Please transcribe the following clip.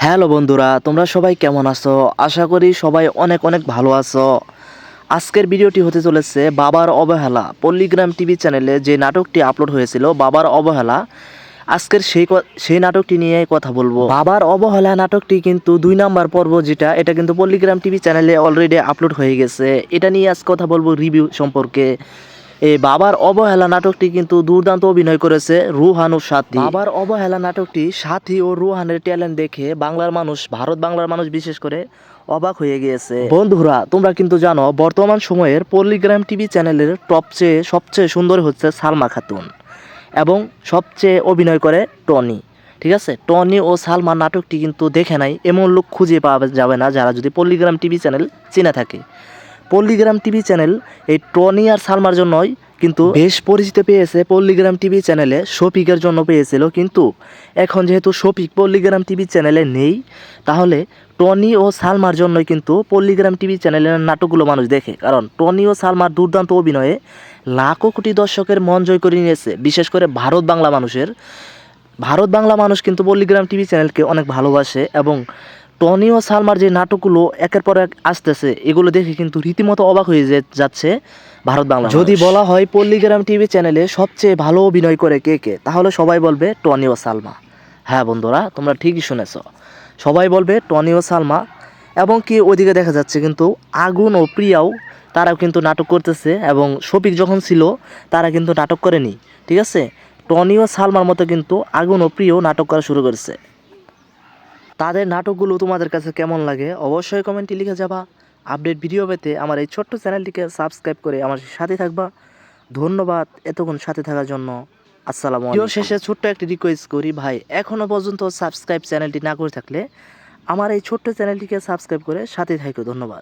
Hello বন্ধুরা, তোমরা সবাই কেমন আছো? আশা করি সবাই অনেক অনেক ভালো আছো। আজকের ভিডিওটি হতে চলেছে বাবার অবহেলা। পল্লীগ্রাম টিভি চ্যানেলে যে নাটকটি আপলোড হয়েছিল বাবার অবহেলা, আজকের সেই নাটকটি নিয়ে কথা বলবো। বাবার অবহেলা নাটকটি কিন্তু 2 নাম্বার পর্ব, যেটা এটা কিন্তু পল্লীগ্রাম টিভি চ্যানেলে অলরেডি আপলোড হয়ে গেছে। এটা নিয়ে আজ কথা বলবো রিভিউ সম্পর্কে। এই বাবার অবহেলা নাটকটি কিন্তু দুর্দান্ত অভিনয় করেছে রুহান ও সাথী। বাবার অবহেলা নাটকটি সাথী ও রুহানের ট্যালেন্ট দেখে বাংলার মানুষ বিশেষ করে অবাক হয়ে গিয়েছে। বন্ধুরা, তোমরা কিন্তু জানো বর্তমান সময়ের পল্লীগ্রাম টিভি চ্যানেলের সবচেয়ে সুন্দর হচ্ছে সালমা খাতুন এবং সবচেয়ে অভিনয় করে টনি। ঠিক আছে, টনি ও সালমা নাটকটি কিন্তু দেখে নাই এমন লোক খুঁজে পাওয়া যাবে না যারা যদি পল্লীগ্রাম টিভি চ্যানেল চিনে থাকে। পল্লীগ্রাম টিভি চ্যানেল এই টনি আর সালমার জন্যই কিন্তু বেশ পরিচিত পেয়েছে। পল্লীগ্রাম টিভি চ্যানেলে শফিকের জন্য পেয়েছিল, কিন্তু এখন যেহেতু শফিক পল্লীগ্রাম টিভি চ্যানেলে নেই, তাহলে টনি ও সালমার জন্যই কিন্তু পল্লীগ্রাম টিভি চ্যানেলের নাটকগুলো মানুষ দেখে। কারণ টনি ও সালমার দুর্দান্ত অভিনয়ে লাখো কোটি দর্শকের মন জয় করে নিয়েছে, বিশেষ করে ভারত বাংলা মানুষ কিন্তু পল্লীগ্রাম টিভি চ্যানেলকে অনেক ভালোবাসে। এবং টনি ও সালমার যে নাটকগুলো একের পর এক আসতেছে, এগুলো দেখে কিন্তু রীতিমতো অবাক হয়ে যাচ্ছে ভারত বাংলা। যদি বলা হয় পল্লীগ্রাম টিভি চ্যানেলে সবচেয়ে ভালো অভিনয় করে কে কে, তাহলে সবাই বলবে টনি ও সালমা। হ্যাঁ বন্ধুরা, তোমরা ঠিকই শুনেছ, সবাই বলবে টনি ও সালমা। এবং কি ওইদিকে দেখা যাচ্ছে কিন্তু আগুন ও প্রিয়াও, তারাও কিন্তু নাটক করতেছে। এবং শফিক যখন ছিল তারা কিন্তু নাটক করেনি। ঠিক আছে, টনি ও সালমার মতো কিন্তু আগুন ও প্রিয় নাটক করা শুরু করেছে। তাদের নাটকগুলো তোমাদের কাছে কেমন লাগে অবশ্যই কমেন্টে লিখে যাবা। আপডেট ভিডিও পেতে আমার এই ছোট্ট চ্যানেলটিকে সাবস্ক্রাইব করে আমার সাথে থাকবা। ধন্যবাদ এতক্ষণ সাথে থাকার জন্য। আসসালামু আলাইকুম। ভিডিও শেষে ছোট্ট একটি রিকোয়েস্ট করি ভাই, এখনও পর্যন্ত সাবস্ক্রাইব চ্যানেলটি না করে থাকলে আমার এই ছোট্ট চ্যানেলটিকে সাবস্ক্রাইব করে সাথে থাকো। ধন্যবাদ।